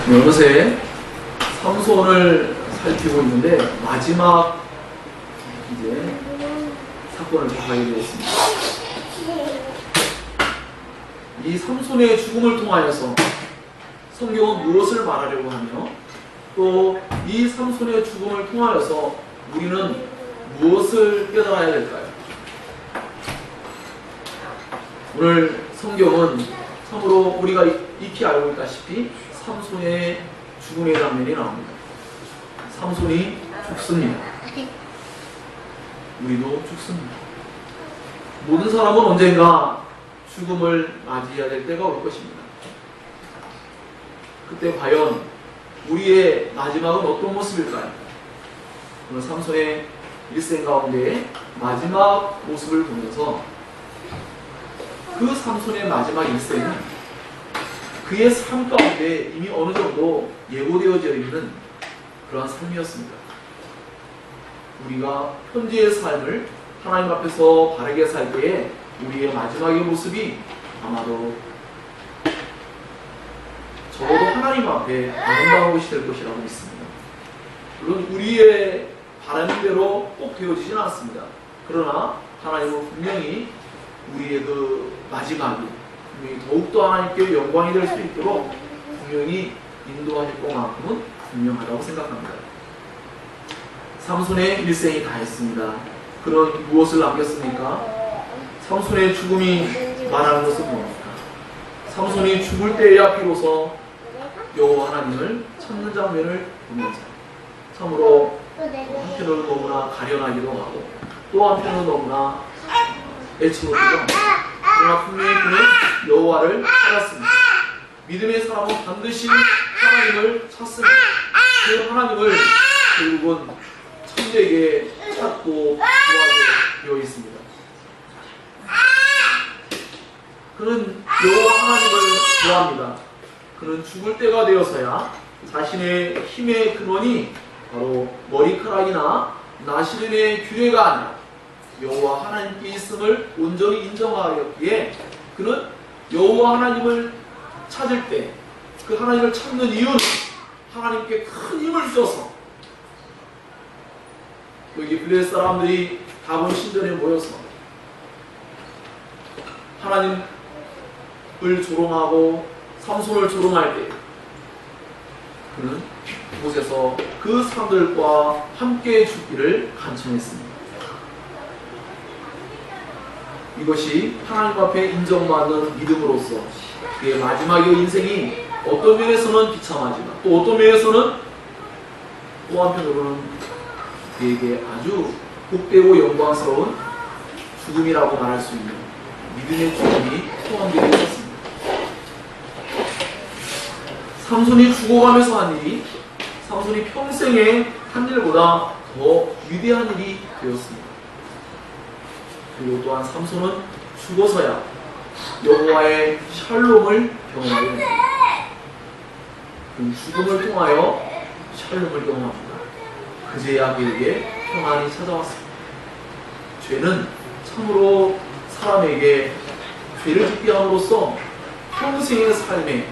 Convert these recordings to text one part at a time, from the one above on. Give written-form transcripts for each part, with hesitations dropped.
어느새 삼손을 살피고 있는데 마지막 이제 사건을 접하게 되었습니다. 이 삼손의 죽음을 통하여서 성경은 무엇을 말하려고 하며 또 이 삼손의 죽음을 통하여서 우리는 무엇을 깨달아야 될까요? 오늘 성경은 참으로 우리가 익히 알고 있다시피 삼손의 죽음의 장면이 나옵니다. 삼손이 죽습니다. 우리도 죽습니다. 모든 사람은 언젠가 죽음을 맞이해야 될 때가 올 것입니다. 그때 과연 우리의 마지막은 어떤 모습일까요? 오늘 삼손의 일생 가운데 마지막 모습을 보면서 그 삼손의 마지막 일생은 그의 삶 가운데 이미 어느 정도 예고되어져 있는 그러한 삶이었습니다. 우리가 현재의 삶을 하나님 앞에서 바르게 살 때에 우리의 마지막의 모습이 아마도 적어도 하나님 앞에 아름다운 것이 될 것이라고 믿습니다. 물론 우리의 바라는 대로 꼭 되어지진 않습니다. 그러나 하나님은 분명히 우리의 그 마지막이 분명히 더욱더 하나님께 영광이 될 수 있도록 분명히 인도하실 것만큼은 분명하다고 생각합니다. 삼손의 일생이 다 했습니다. 그런 무엇을 남겼습니까? 삼손의 죽음이 말하는 것은 뭡니까? 삼손이 죽을 때에야 비로소 여호와 하나님을 찾는 장면을 보면서 참으로 한편으로 너무나 가련하기도 하고 또 한편으로 너무나 애처롭기도 합니다. 그러나 분명히 그는 여호와를 찾았습니다. 믿음의 사람은 반드시 하나님을 찾습니다. 그 하나님을 결국은 참되게 찾고 구하게 되어 있습니다. 그는 여호와 하나님을 구합니다. 그는 죽을 때가 되어서야 자신의 힘의 근원이 바로 머리카락이나 나시린의 규례가 아니라 여호와 하나님께 있음을 온전히 인정하였기에 그는 여호와 하나님을 찾을 때 그 하나님을 찾는 이유는 하나님께 큰 힘을 줘서 여기 블레셋 사람들이 다본 신전에 모여서 하나님을 조롱하고 삼손을 조롱할 때 그는 그곳에서 그 사람들과 함께 죽기를 간청했습니다. 이것이 하나님 앞에 인정받는 믿음으로서 그의 마지막의 인생이 어떤 면에서는 비참하지만 또 어떤 면에서는 또 한편으로는 그에게 아주 복되고 영광스러운 죽음이라고 말할 수 있는 믿음의 죽음이 포함되어 있었습니다. 삼손이 죽어가면서 한 일이 삼손이 평생에 한 일보다 더 위대한 일이 되었습니다. 그리고 또한 삼손은 죽어서야 여호와의 샬롬을 경험하게 됩니다. 그 죽음을 통하여 샬롬을 경험합니다. 그제야 그에게 평안이 찾아왔습니다. 죄는 참으로 사람에게 죄를 짓게 함으로써 평생의 삶에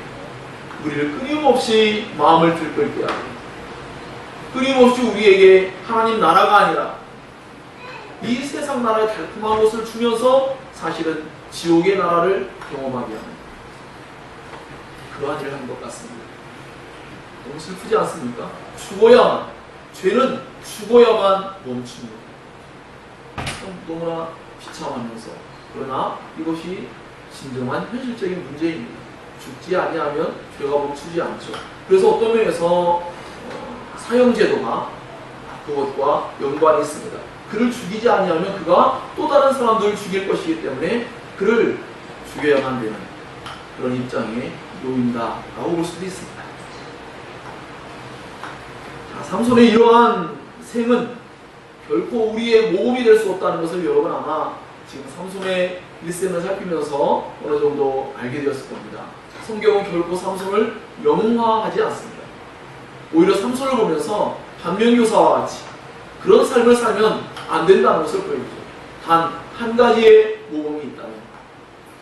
우리를 끊임없이 마음을 들끓게 하고 끊임없이 우리에게 하나님 나라가 아니라 이 세상 나라의 달콤한 것을 주면서 사실은 지옥의 나라를 경험하게 하는 그러한 일을 한 것 같습니다. 너무 슬프지 않습니까? 죽어야만, 죄는 죽어야만 멈춥니다. 너무나 비참하면서 그러나 이것이 진정한 현실적인 문제입니다. 죽지 아니하면 죄가 멈추지 않죠. 그래서 어떤 면에서 사형제도가 그것과 연관이 있습니다. 그를 죽이지 아니하면 그가 또 다른 사람들을 죽일 것이기 때문에 그를 죽여야만 되는 그런 입장에 놓인다라고 볼 수도 있습니다. 자, 삼손의 이러한 생은 결코 우리의 모범이 될 수 없다는 것을 여러분 아마 지금 삼손의 일생을 살피면서 어느 정도 알게 되었을 겁니다. 성경은 결코 삼손을 영웅화하지 않습니다. 오히려 삼손을 보면서 반면교사와 같이 그런 삶을 살면 안 된다는 것을 보여주죠. 단 한 가지의 모범이 있다면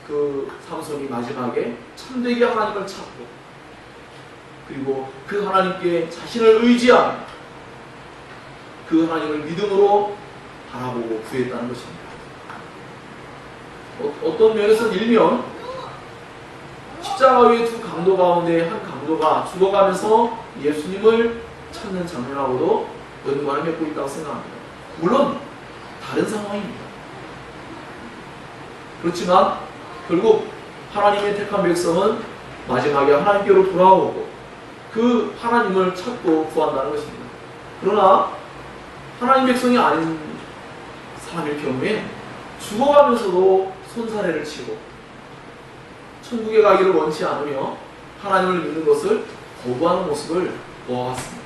그 삼손이 마지막에 참되게 하나님을 찾고 그리고 그 하나님께 자신을 의지하며 그 하나님을 믿음으로 바라보고 구했다는 것입니다. 어떤 면에서는 일면 십자가 위의 두 강도 가운데 한 강도가 죽어가면서 예수님을 찾는 장면하고도 연관을 맺고 있다고 생각합니다. 물론 다른 상황입니다. 그렇지만 결국 하나님의 택한 백성은 마지막에 하나님께로 돌아오고 그 하나님을 찾고 구한다는 것입니다. 그러나 하나님 백성이 아닌 사람일 경우에 죽어가면서도 손사래를 치고 천국에 가기를 원치 않으며 하나님을 믿는 것을 거부하는 모습을 보아왔습니다.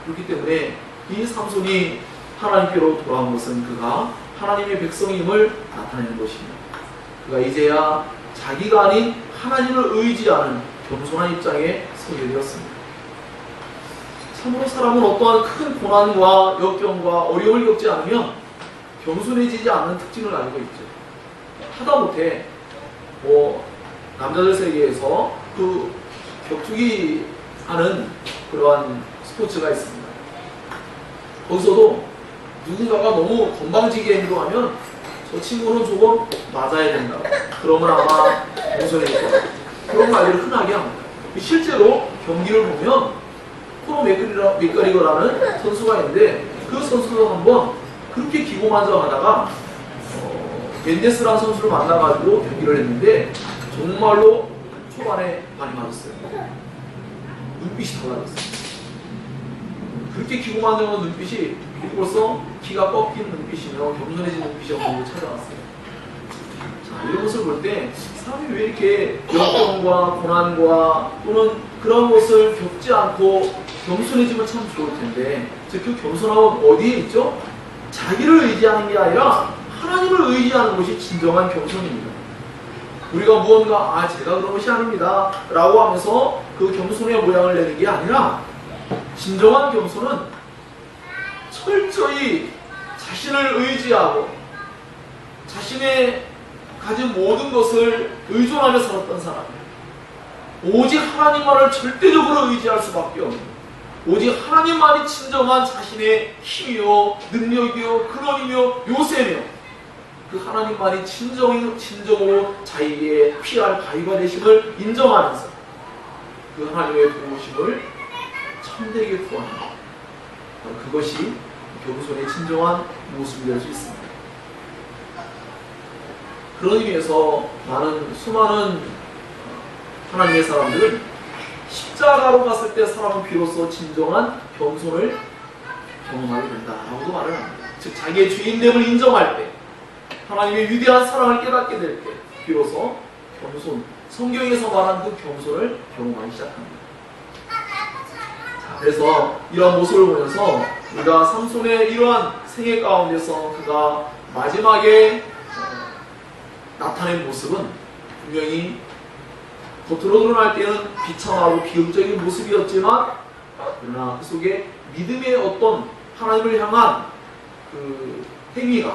그렇기 때문에 이 삼손이 하나님께로 돌아온 것은 그가 하나님의 백성임을 나타내는 것입니다. 그가 이제야 자기가 아닌 하나님을 의지하는 겸손한 입장에 서게 되었습니다. 참으로 사람은 어떠한 큰 고난과 역경과 어려움을 겪지 않으면 겸손해지지 않는 특징을 가지고 있죠. 하다못해 남자들 세계에서 그 격투기 하는 그러한 스포츠가 있습니다. 거기서도 누군가가 너무 건방지게 행동하면 저 친구는 조금 맞아야 된다. 그러면 아마 겸손해질 거다. 그런 말들을 흔하게 합니다. 실제로 경기를 보면 코너 맥거리거라는 선수가 있는데 그 선수도 한번 그렇게 기고만장하다가 멘데스라는 선수를 만나가지고 경기를 했는데 정말로 초반에 많이 맞았어요. 눈빛이 달라졌어요. 그렇게 기고만장한 눈빛이 벌써 기가 꺾인 눈빛이며 겸손해진 눈빛이 없는 찾아왔어요. 자, 이런 것을 볼 때 사람이 왜 이렇게 역경과 고난과 또는 그런 것을 겪지 않고 겸손해지면 참 좋을 텐데, 즉 그 겸손함은 어디에 있죠? 자기를 의지하는 게 아니라 하나님을 의지하는 것이 진정한 겸손입니다. 우리가 무언가 제가 그런 것이 아닙니다 라고 하면서 그 겸손의 모양을 내는 게 아니라 진정한 겸손은 철저히 자신을 의지하고 자신의 가진 모든 것을 의존하며 살았던 사람이에요. 오직 하나님만을 절대적으로 의지할 수밖에 없는, 오직 하나님만이 진정한 자신의 힘이요 능력이요 근원이며 요새며 그 하나님만이 진정으로 자기의 피할 바위가 되심을 인정하면서 그 하나님의 도우심을 참되게 구하는 것, 그것이 겸손의 진정한 모습이 될 수 있습니다. 그런 의미에서 수많은 하나님의 사람들은 십자가로 갔을 때 사람은 비로소 진정한 겸손을 경험하게 된다라고도 말을 합니다. 즉 자기의 주인됨을 인정할 때, 하나님의 위대한 사랑을 깨닫게 될 때 비로소 겸손, 성경에서 말한 그 겸손을 경험하기 시작합니다. 자, 그래서 이러한 모습을 보면서 우리가 삼손의 이러한 생애 가운데서 그가 마지막에 나타낸 모습은 분명히 겉으로 드러날 때는 비참하고 비극적인 모습이었지만, 그러나 그 속에 믿음의 어떤 하나님을 향한 그 행위가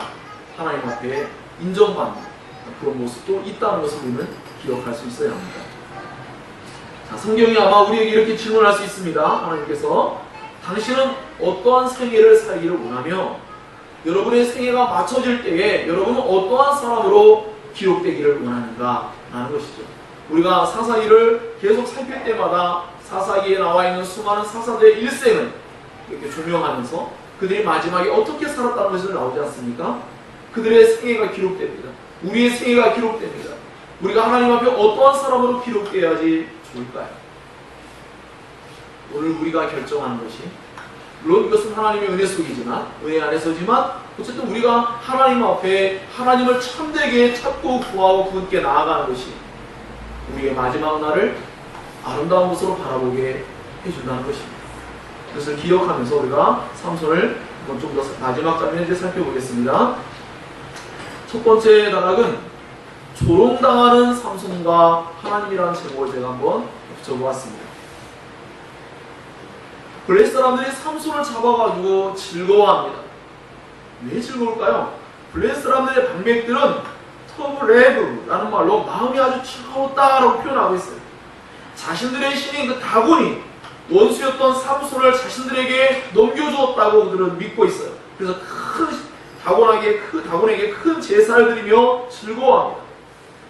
하나님 앞에 인정받는 그런 모습도 있다는 것을 우리는 기억할 수 있어야 합니다. 자, 성경이 아마 우리에게 이렇게 질문할 수 있습니다. 하나님께서 당신은 어떠한 생애를 살기를 원하며 여러분의 생애가 맞춰질 때에 여러분은 어떠한 사람으로 기록되기를 원하는가 라는 것이죠. 우리가 사사기를 계속 살필 때마다 사사기에 나와 있는 수많은 사사들의 일생을 이렇게 조명하면서 그들이 마지막에 어떻게 살았다는 것이 나오지 않습니까? 그들의 생애가 기록됩니다. 우리의 생애가 기록됩니다. 우리가 하나님 앞에 어떠한 사람으로 기록되어야지 좋을까요? 오늘 우리가 결정하는 것이, 물론 이것은 하나님의 은혜 속이지만, 은혜 안에서지만 어쨌든 우리가 하나님 앞에 하나님을 참되게 찾고 구하고 그분께 나아가는 것이 우리의 마지막 날을 아름다운 것으로 바라보게 해준다는 것입니다. 그것을 기억하면서 우리가 삼손을 좀 더 마지막 장면을 이제 살펴보겠습니다. 첫 번째 단락은 조롱당하는 삼손과 하나님이라는 제목을 제가 한번 붙여보았습니다. 블레셋 사람들이 삼손을 잡아가지고 즐거워합니다. 왜 즐거울까요? 블레셋 사람들의 방백들은 터브레브라는 말로 마음이 아주 즐거웠다라고 표현하고 있어요. 자신들의 신인 그 다곤이 원수였던 삼손을 자신들에게 넘겨주었다고 그들은 믿고 있어요. 그래서 다곤에게 큰 제사를 드리며 즐거워합니다.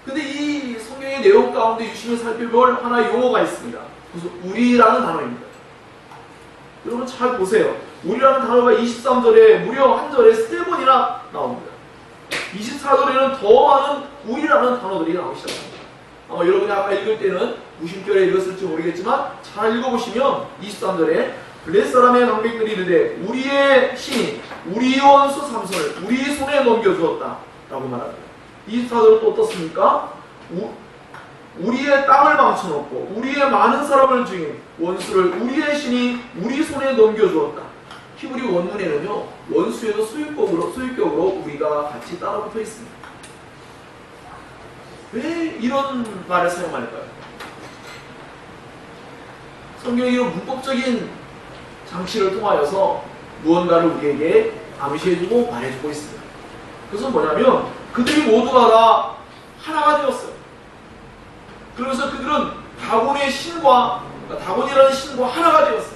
근데 이 성경의 내용 가운데 유심히 살펴볼 하나의 용어가 있습니다. 그래서 우리라는 단어입니다. 여러분 잘 보세요. 우리라는 단어가 23절에 무려 한 절에 3번이나 나옵니다. 24절에는 더 많은 우리라는 단어들이 나오기 시작합니다. 아마 여러분이 아까 읽을 때는 무심결에 읽었을지 모르겠지만 잘 읽어보시면 23절에 블레 사람의 방백들이 이르되 우리의 신이 우리 원수 삼손을 우리 손에 넘겨주었다 라고 말합니다. 24절은 또 어떻습니까? 우리의 땅을 망쳐놓고 우리의 많은 사람을 죽인 원수를 우리의 신이 우리 손에 넘겨주었다. 히브리 원문에는요 원수에도 소유격으로 우리가 같이 따라붙어 있습니다. 왜 이런 말을 사용할까요? 성경이 이런 문법적인 장치를 통하여서 무언가를 우리에게 암시해주고 말해주고 있습니다. 그것은 뭐냐면 그들이 모두가 다 하나가 되었어요. 그러면서 그들은 다곤의 신과 다곤이라는 신과 하나가 되었어요.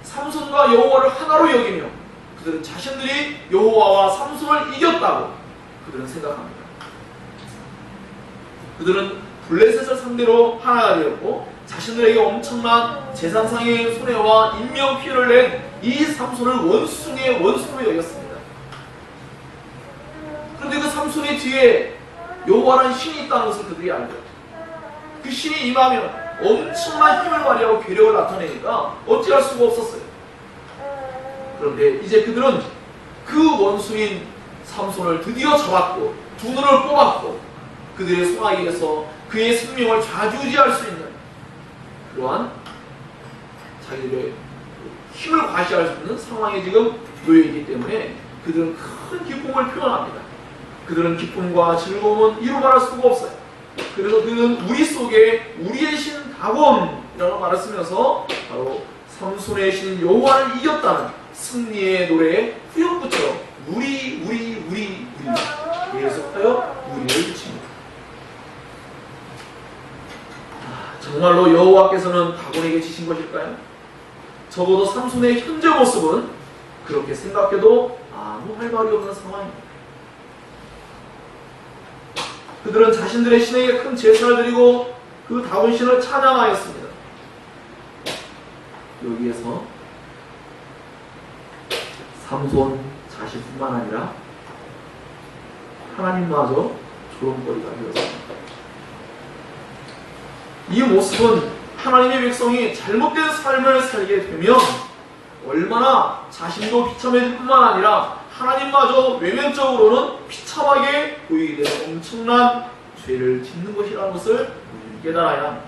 삼손과 여호와를 하나로 여기며 그들은 자신들이 여호와와 삼손을 이겼다고 그들은 생각합니다. 그들은 블레셋을 상대로 하나가 되었고 자신들에게 엄청난 재산상의 손해와 인명피해를 낸 이 삼손을 원수 중에 원수로 여겼습니다. 그런데 그 삼손의 뒤에 여호와라는 신이 있다는 것을 그들이 알죠. 그 신이 임하면 엄청난 힘을 발휘하고 괴력을 나타내니까 어찌할 수가 없었어요. 그런데 이제 그들은 그 원수인 삼손을 드디어 잡았고 두 눈을 뽑았고 그들의 손아귀에서 그의 생명을 좌지우지할 수 있는 그러한 자기들의 힘을 과시할 수 있는 상황에 지금 놓여있기 때문에 그들은 큰 기쁨을 표현합니다. 그들은 기쁨과 즐거움은 이루 말할 수가 없어요. 그래서 그는 우리 속에 우리의 신 다곤이라고 말을 쓰면서 바로 삼손의 신 여호와를 이겼다는 승리의 노래에 후렴구처럼 우리 계속하여 우리를 붙입니다. 정말로 여호와께서는 다곤에게 지신 것일까요? 적어도 삼손의 현재 모습은 그렇게 생각해도 아무 할 말이 없는 상황입니다. 그들은 자신들의 신에게 큰 제사를 드리고 그 다곤 신을 찬양하였습니다. 여기에서 삼손 자신뿐만 아니라 하나님마저 조롱거리가 되었습니다. 이 모습은 하나님의 백성이 잘못된 삶을 살게 되면 얼마나 자신도 비참해질 뿐만 아니라 하나님마저 외면적으로는 비참하게 보이게 되는 엄청난 죄를 짓는 것이라는 것을 깨달아야 합니다.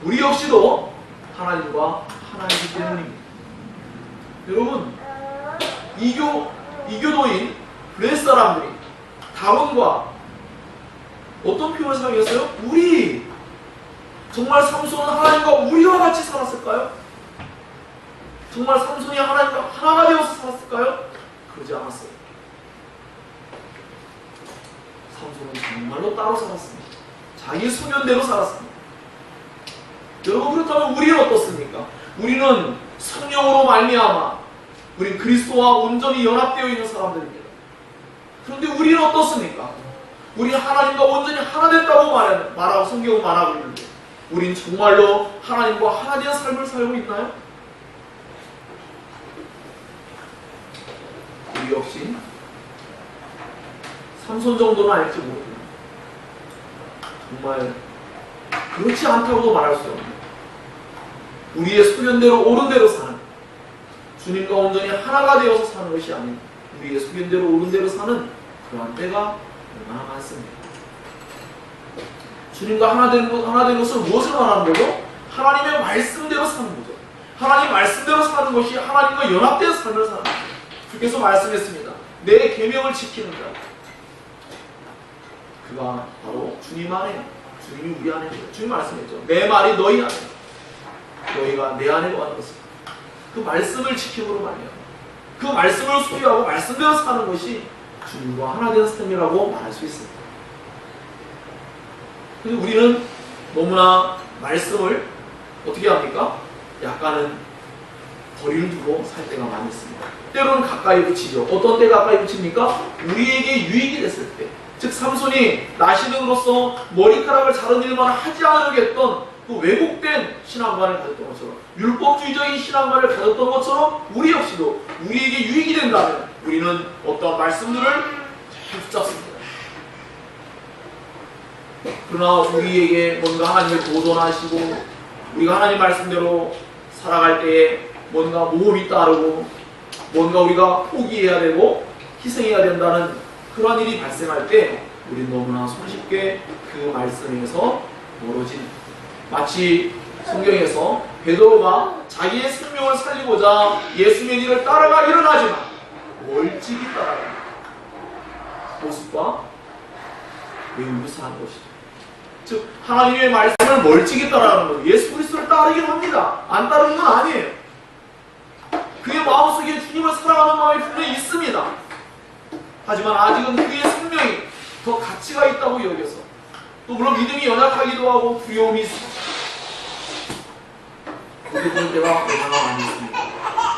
우리 역시도 하나님과 하나이기 때문입니다. 여러분, 이교도인 블레 사람들이 다곤과 어떤 표현을 사용했어요? 우리! 정말 삼손은 하나님과 우리와 같이 살았을까요? 정말 삼손이 하나님과 하나가 되어서 살았을까요? 그러지 않았어요. 삼손은 정말로 따로 살았습니다. 자기 소견대로 살았습니다. 여러분, 그렇다면 우리는 어떻습니까? 우리는 성령으로 말미암아 우리 그리스도와 온전히 연합되어 있는 사람들입니다. 그런데 우리는 어떻습니까? 우리 하나님과 온전히 하나 됐다고 말하고 성경은 말하고 있는데 우린 정말로 하나님과 하나 된 삶을 살고 있나요? 우리 역시 삼손 정도는 아닐지 모릅니다. 정말 그렇지 않다고도 말할 수 없는 우리의 소견대로 옳은 대로 사는 주님과 온전히 하나가 되어서 사는 것이 아닌 우리의 소견대로 옳은 대로 사는 그러한 때가 얼마나 많습니다. 주님과 하나 된 것은 무엇을 말하는 거죠? 하나님의 말씀대로 사는 거죠. 하나님 말씀대로 사는 것이 하나님과 연합된 삶을 사는 거죠. 주께서 말씀했습니다. 내 계명을 지키는 자 그가 바로 주님 안에 주님이 우리 안에 있어요. 주님 말씀했죠. 내 말이 너희 안에 너희가 내 안에 거하는 것은 그 말씀을 지킴으로 말이야. 그 말씀을 소유하고 말씀대로 사는 것이 주님과 하나 된 삶이라고 말할 수 있습니다. 그래서 우리는 너무나 말씀을 어떻게 합니까? 약간은 거리를 두고 살 때가 많이 있습니다. 때로는 가까이 붙이죠. 어떤 때 가까이 붙입니까? 우리에게 유익이 됐을 때. 즉 삼손이 나시는으로서 머리카락을 자른 일만 하지 않으려고 했던 그 왜곡된 신앙관을 가졌던 것처럼, 율법주의적인 신앙관을 가졌던 것처럼 우리 역시도 우리에게 유익이 된다면 우리는 어떤 말씀들을 잘 붙잡습니다. 그러나 우리에게 뭔가 하나님을 도전하시고 우리가 하나님 말씀대로 살아갈 때에 뭔가 모험이 따르고 뭔가 우리가 포기해야 되고 희생해야 된다는 그러한 일이 발생할 때 우리는 너무나 손쉽게 그 말씀에서 멀어진, 마치 성경에서 베드로가 자기의 생명을 살리고자 예수의 일을 따라가 일어나지만 멀찍이 따라가는 모습과 매우 유사한 것이죠. 즉 하나님의 말씀을 멀찍이 따라가는 것, 예수 그리스도를 따르긴 합니다. 안 따르는 건 아니에요. 그의 마음속에 주님을 사랑하는 마음이 분명히 있습니다. 하지만 아직은 그의 생명이 더 가치가 있다고 여겨서, 또 물론 믿음이 연약하기도 하고 두려움이 있습니다. 그럴 때가 얼마나 많이 있습니다.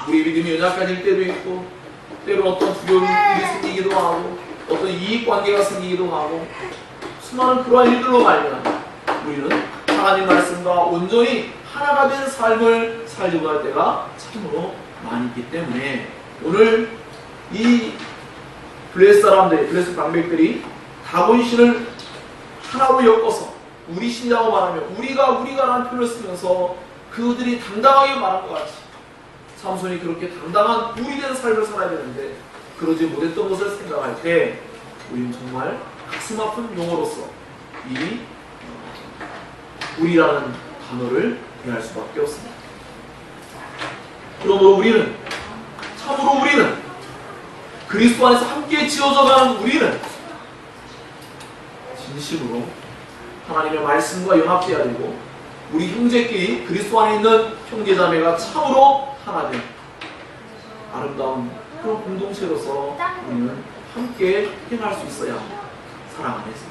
우리 믿음이 연약해질 때도 있고, 때로 어떤 두려움이 생기기도 하고, 어떤 이익관계가 생기기도 하고, 수많은 그러한 일들로 말미암아 우리는 하나님 말씀과 온전히 하나가 된 삶을 살지 못할 때가 참으로 많이 있기 때문에 오늘 이 블레스 사람들이, 블레스 방백들이 다본신을 하나로 엮어서 우리 신이라고 말하며 우리가라는 표현을 쓰면서 그들이 당당하게 말한 것 같이 삼손이 그렇게 당당한 우리 된 삶을 살아야 되는데 그러지 못했던 것을 생각할 때 우리는 정말 가슴 아픈 용어로서 이 우리라는 단어를 대할 수밖에 없습니다. 그러므로 참으로 우리는 그리스도 안에서 함께 지어져가는 우리는 진심으로 하나님의 말씀과 연합되어야 되고 우리 형제끼리 그리스도 안에 있는 형제자매가 참으로 하나 된 아름다운 그런 공동체로서 우리는 함께 행할 수 있어야 합니다. 사랑 안에서.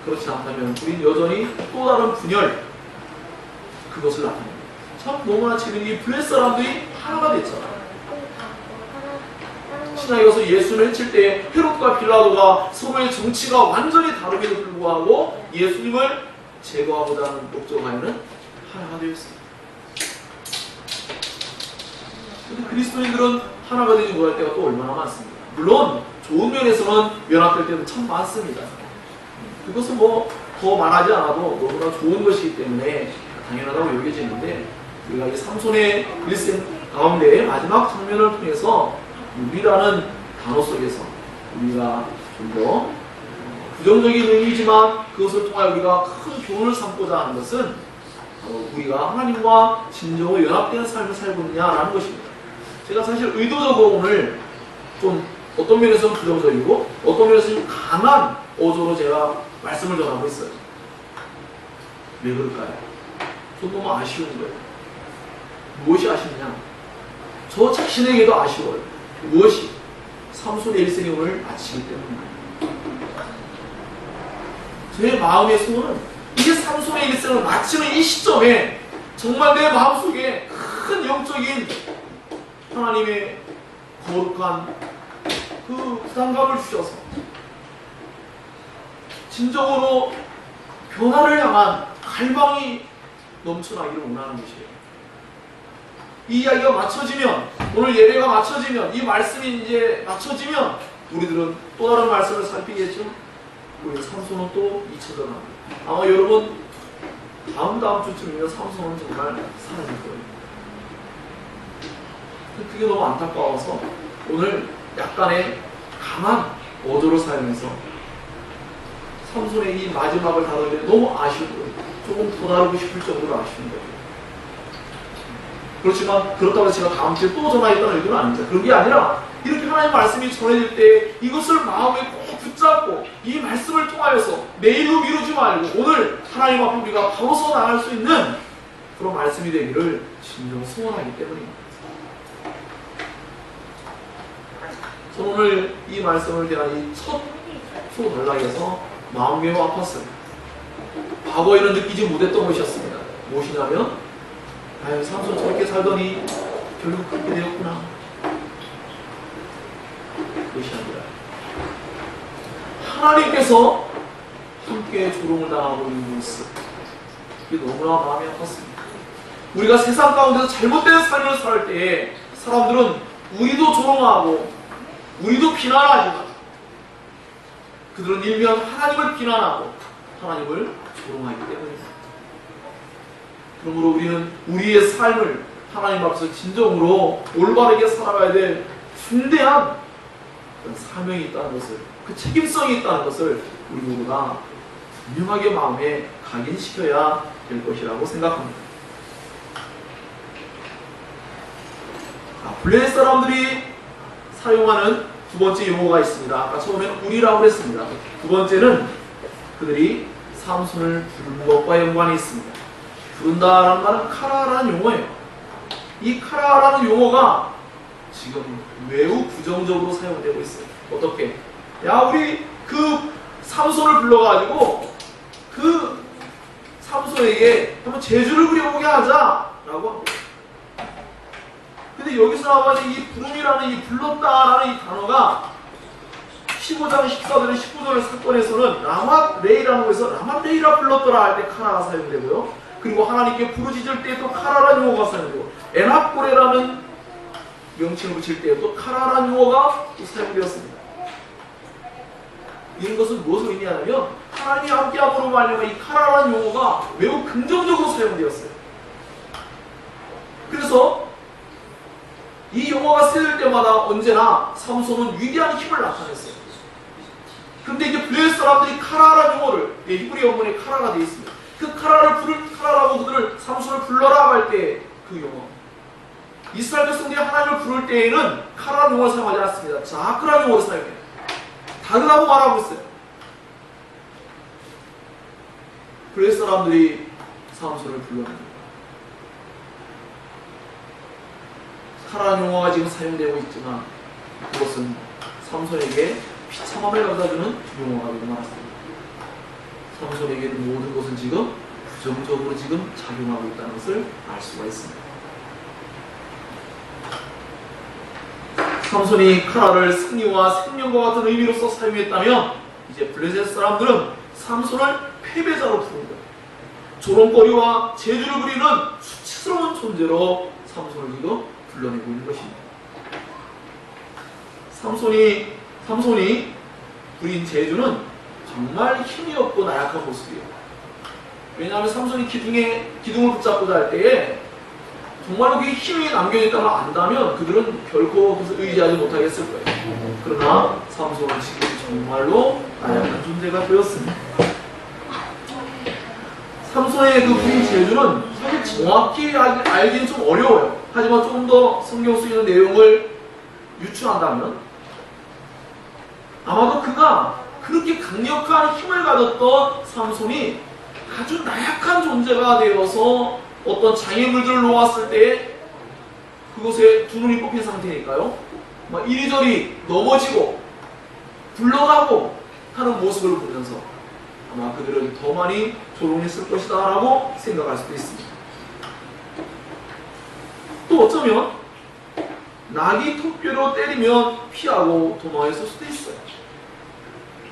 그렇지 않다면 우리는 여전히 또 다른 분열, 그것을 나타냅니다. 참 너무나 지금 이 블레스 사람들이 하나가 됐잖아요. 신학에 가서 예수를 해칠 때 헤롯과 빌라도가 서로의 정치가 완전히 다름에도 불구하고 예수님을 제거하고자 하는 목적하에는 하나가 되었습니다. 근데 그리스도인들은 하나가 되지 못할 때가 또 얼마나 많습니다. 물론 좋은 면에서는 연합될 때는 참 많습니다. 그것은 뭐 더 말하지 않아도 너무나 좋은 것이기 때문에 당연하다고 여겨지는데 우리가 이 삼손의 일생 가운데 마지막 장면을 통해서 우리라는 단어 속에서 우리가 좀 더 부정적인 의미지만 그것을 통하여 우리가 큰 교훈을 삼고자 하는 것은 우리가 하나님과 진정으로 연합되는 삶을 살고 있냐라는 것입니다. 제가 사실 의도적으로 오늘 좀 어떤 면에서는 부정적이고 어떤 면에서는 강한 어조로 제가 말씀을 전하고 있어요. 왜 그럴까요? 전 너무 아쉬운 거예요. 무엇이 아쉽냐? 저 자신에게도 아쉬워요. 무엇이? 삼손의 일생이 오늘 마치기 때문입니다. 제 마음의 소원은 이게 삼손의 일생을 마치는 이 시점에 정말 내 마음속에 큰 영적인 하나님의 거룩한 그 부담감을 주셔서 진정으로 변화를 향한 갈망이 넘쳐나기를 원하는 것이에요. 이 이야기가 맞춰지면, 오늘 예배가 맞춰지면, 이 말씀이 이제 맞춰지면 우리들은 또 다른 말씀을 살피겠죠. 우리 삼손은 또 잊혀져 나옵니다. 아마 여러분 다음 주쯤이면 삼손은 정말 사라질 거예요. 그게 너무 안타까워서 오늘 약간의 강한 어조를 사용해서 삼손의 이 마지막을 다루는데 너무 아쉬워요. 조금 더 다루고 싶을 정도로 아쉬운 거예요. 그렇지만 그렇다고 해서 제가 다음 주에 또 전하겠다는 의도는 아닙니다. 그런 게 아니라 이렇게 하나님의 말씀이 전해질 때 이것을 마음에 꼭 붙잡고 이 말씀을 통하여서 내일로 미루지 말고 오늘 하나님 앞에 우리가 바로 서 나갈 수 있는 그런 말씀이 되기를 진정 소원하기 때문입니다. 저는 오늘 이 말씀을 대한 이 첫 소단락에서 마음이 매우 아팠어요. 과거에는 느끼지 못했던 것이었습니다. 무엇이냐면, 아유, 삼손 저렇게 살더니 결국 그렇게 되었구나. 그것이 아니라 하나님께서 함께 조롱을 당하고 있는 모습, 이게 너무나 마음이 아팠습니다. 우리가 세상 가운데서 잘못된 삶을 살 때에 사람들은 우리도 조롱하고 우리도 비난하지만 그들은 일면 하나님을 비난하고 하나님을 조롱하기 때문입니다. 그러므로 우리는 우리의 삶을 하나님 앞에서 진정으로 올바르게 살아가야 될 중대한 그런 사명이 있다는 것을, 그 책임성이 있다는 것을 우리 모두가 분명하게 마음에 각인시켜야 될 것이라고 생각합니다. 블레셋 사람들이 사용하는 두 번째 용어가 있습니다. 아까 처음에는 우리라고 했습니다. 두 번째는 그들이 삼손을 부르는 것과 연관이 있습니다. 부른다라는 말은 카라라는 용어예요. 이 카라라는 용어가 지금 매우 부정적으로 사용되고 있어요. 어떻게? 야, 우리 그 삼손을 불러가지고 그 삼손에게 한번 재주를 부려보게 하자라고 합니다. 근데 여기서 나와서 이 부름이라는, 이 불렀다라는 이 단어가 15장 14절의 19절 사건에서는 라맛레이라는 곳에서 라맛레이라 불렀더라 할 때 카라가 사용되고요. 그리고 하나님께 부르짖을 때 또 카라라는 용어가 사용되고, 에나꼬레라는 명칭을 붙일 때 또 카라라는 용어가 또 사용되었습니다. 이런 것은 무엇을 의미하냐면 하나님이 함께함으로 말미암아 이 카라라는 용어가 매우 긍정적으로 사용되었어요. 그래서 이 용어가 쓰일 때마다 언제나 삼손은 위대한 힘을 나타냈어요. 그런데 이제 블레셋 사람들이 카라라는 용어를, 히브리 원문에 카라가 되어 있습니다. 그 카라라고 그들을 삼손을 불러라 할 때 그 용어, 이스라엘 백성들이 하나님을 부를 때에는 카라라는 용어를 사용하지 않습니다. 자크라는 용어를 사용해요. 다르다고 말하고 있어요. 블레셋 사람들이 삼손을 불렀는데 카라라는 용어가 지금 사용되고 있지만 그것은 삼손에게 비참함을 가져다주는 용어가 되고 말았습니다. 삼손에게 모든 것은 지금 부정적으로 지금 작용하고 있다는 것을 알 수가 있습니다. 삼손이 카라를 승리와 생명과 같은 의미로서 사용했다면 이제 블레셋 사람들은 삼손을 패배자로 부른 거예요. 조롱거리와 재주를 부리는 수치스러운 존재로 삼손을 지금 불러내고 있는 것입니다. 삼손이 부린 재주는 정말 힘이 없고 나약한 모습이에요. 왜냐하면 삼손이 기둥을 붙잡고자 할 때에 정말로 그게 힘이 남겨있다는 걸 안다면 그들은 결코 그것을 의지하지 못하겠을 거예요. 그러나 삼손은 지금 정말로 나약한 존재가 되었습니다. 삼손의 그 부린 재주는 사실 정확히 알기는 좀 어려워요. 하지만 조금 더 성경 쓰이는 내용을 유추한다면 아마도 그가 그렇게 강력한 힘을 가졌던 삼손이 아주 나약한 존재가 되어서 어떤 장애물들을 놓았을 때 그곳에 두 눈이 뽑힌 상태니까요. 막 이리저리 넘어지고 굴러가고 하는 모습을 보면서 아마 그들은 더 많이 조롱했을 것이다 라고 생각할 수도 있습니다. 또 어쩌면 낙이 톱뼈로 때리면 피하고 도망했을 수도 있어요.